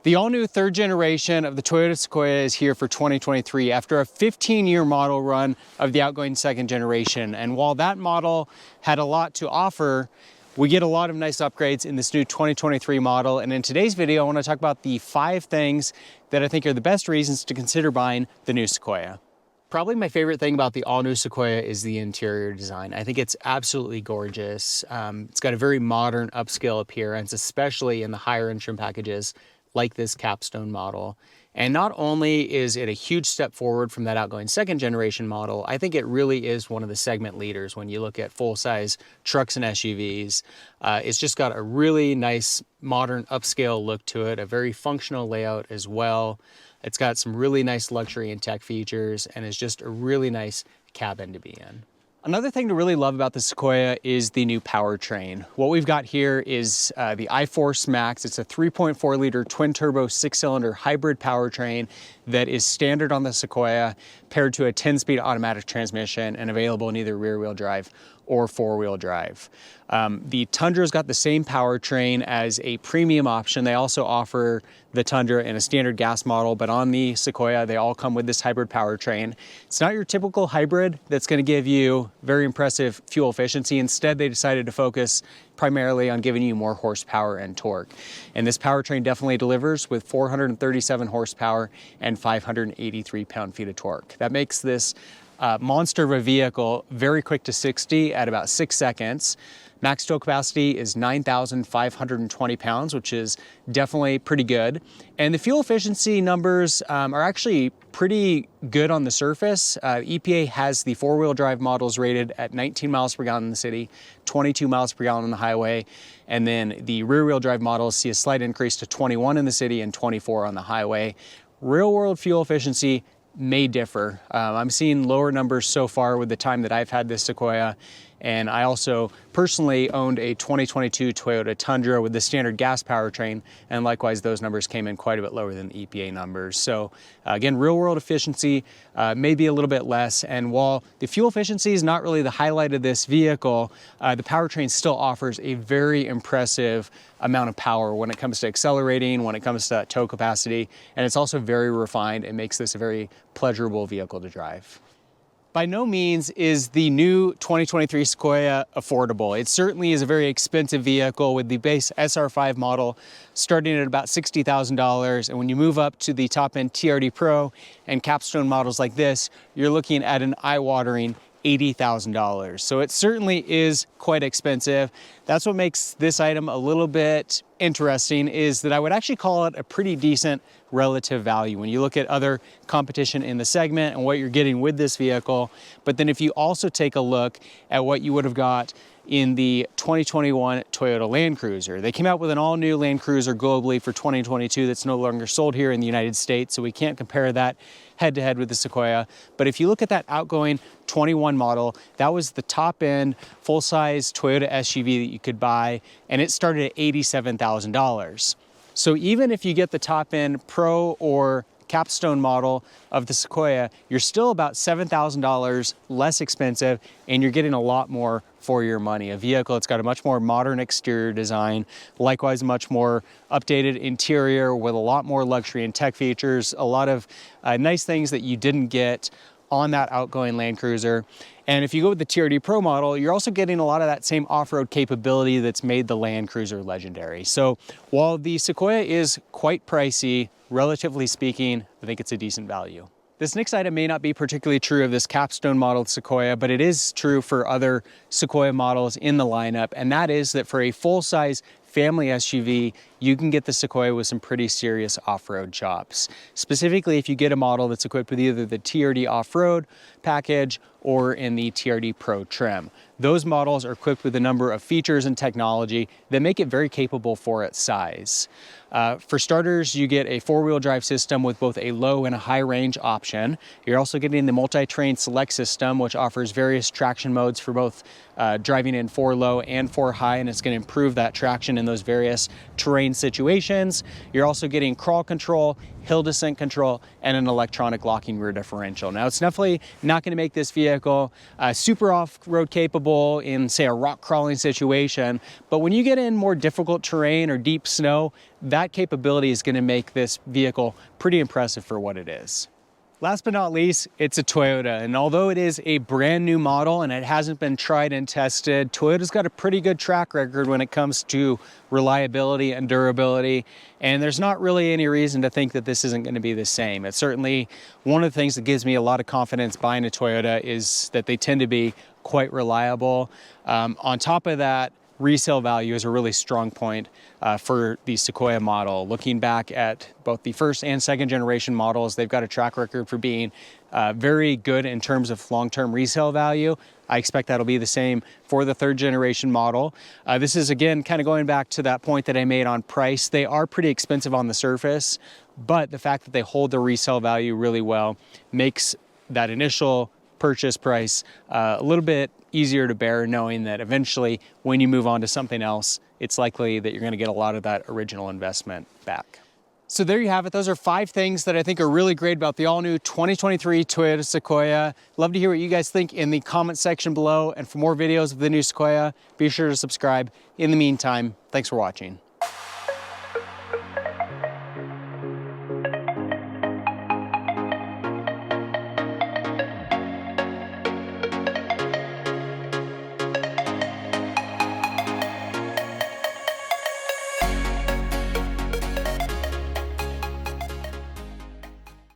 The all-new third generation of the Toyota Sequoia is here for 2023 after a 15-year model run of the outgoing second generation. And while that model had a lot to offer, we get a lot of nice upgrades in this new 2023 model. And in today's video, I want to talk about the 5 things that I think are the best reasons to consider buying the new Sequoia. Probably my favorite thing about the all-new Sequoia is the interior design. I think it's absolutely gorgeous. It's got a very modern upscale appearance, especially in the higher end trim packages like this capstone model. And not only is it a huge step forward from that outgoing second generation model, I think it really is one of the segment leaders when you look at full-size trucks and SUVs. It's just got a really nice modern upscale look to it, a very functional layout as well. It's got some really nice luxury and tech features, and is just a really nice cabin to be in. Another thing to really love about the Sequoia is the new powertrain. What we've got here is the iForce Max. It's a 3.4 liter twin turbo 6-cylinder hybrid powertrain that is standard on the Sequoia, paired to a 10-speed automatic transmission and available in either rear-wheel drive or 4-wheel drive. The Tundra's got the same powertrain as a premium option. They also offer the Tundra in a standard gas model, but on the Sequoia, they all come with this hybrid powertrain. It's not your typical hybrid that's going to give you very impressive fuel efficiency. Instead, they decided to focus primarily on giving you more horsepower and torque. And this powertrain definitely delivers with 437 horsepower and 583 pound-feet of torque. That makes this monster of a vehicle very quick to 60 at about 6 seconds. Max tow capacity is 9,520 pounds, which is definitely pretty good. And the fuel efficiency numbers are actually pretty good on the surface. EPA has the 4-wheel drive models rated at 19 miles per gallon in the city, 22 miles per gallon on the highway. And then the rear-wheel drive models see a slight increase to 21 in the city and 24 on the highway. Real-world fuel efficiency may differ. I'm seeing lower numbers so far with the time that I've had this Sequoia. And I also personally owned a 2022 Toyota Tundra with the standard gas powertrain, and likewise those numbers came in quite a bit lower than the EPA numbers. So again, real world efficiency may be a little bit less, and while the fuel efficiency is not really the highlight of this vehicle, the powertrain still offers a very impressive amount of power when it comes to accelerating, when it comes to tow capacity, and it's also very refined. It makes this a very pleasurable vehicle to drive. By no means is the new 2023 Sequoia affordable. It certainly is a very expensive vehicle, with the base SR5 model starting at about $60,000. And when you move up to the top-end TRD Pro and capstone models like this, you're looking at an eye-watering $80,000. So it certainly is quite expensive. That's what makes this item a little bit interesting, is that I would actually call it a pretty decent relative value when you look at other competition in the segment and what you're getting with this vehicle. But then if you also take a look at what you would have got in the 2021 Toyota Land Cruiser. They came out with an all-new Land Cruiser globally for 2022 that's no longer sold here in the United States, so we can't compare that head-to-head with the Sequoia. But if you look at that outgoing 21 model, that was the top-end full-size Toyota SUV that you could buy, and it started at $87,000. So even if you get the top-end Pro or capstone model of the Sequoia, you're still about $7,000 less expensive, and you're getting a lot more for your money. A vehicle that's got a much more modern exterior design, likewise a much more updated interior with a lot more luxury and tech features, a lot of nice things that you didn't get on that outgoing Land Cruiser. And if you go with the TRD Pro model, you're also getting a lot of that same off-road capability that's made the Land Cruiser legendary. So while the Sequoia is quite pricey, relatively speaking, I think it's a decent value. This next item may not be particularly true of this capstone model Sequoia, but it is true for other Sequoia models in the lineup, and that is that for a full-size family SUV, you can get the Sequoia with some pretty serious off-road chops. Specifically, if you get a model that's equipped with either the TRD Off-Road package or in the TRD Pro trim. Those models are equipped with a number of features and technology that make it very capable for its size. For starters, you get a 4-wheel drive system with both a low and a high range option. You're also getting the multi-terrain select system, which offers various traction modes for both driving in 4 low and 4 high, and it's going to improve that traction in those various terrain terrain situations. You're also getting crawl control, hill descent control, and an electronic locking rear differential. Now, it's definitely not going to make this vehicle super off-road capable in, say, a rock crawling situation, but when you get in more difficult terrain or deep snow, that capability is going to make this vehicle pretty impressive for what it is. Last but not least, it's a Toyota, and although it is a brand new model and it hasn't been tried and tested, Toyota's got a pretty good track record when it comes to reliability and durability, and there's not really any reason to think that this isn't going to be the same. It's certainly one of the things that gives me a lot of confidence buying a Toyota is that they tend to be quite reliable. On top of that, resale value is a really strong point for the Sequoia model. Looking back at both the first and second generation models, they've got a track record for being very good in terms of long-term resale value. I expect that'll be the same for the third generation model. This is, again, kind of going back to that point that I made on price. They are pretty expensive on the surface, but the fact that they hold the resale value really well makes that initial purchase price a little bit easier to bear, knowing that eventually when you move on to something else, it's likely that you're going to get a lot of that original investment back. So there you have it. Those are 5 things that I think are really great about the all-new 2023 Toyota Sequoia. Love to hear what you guys think in the comment section below. And for more videos of the new Sequoia, be sure to subscribe. In the meantime, thanks for watching.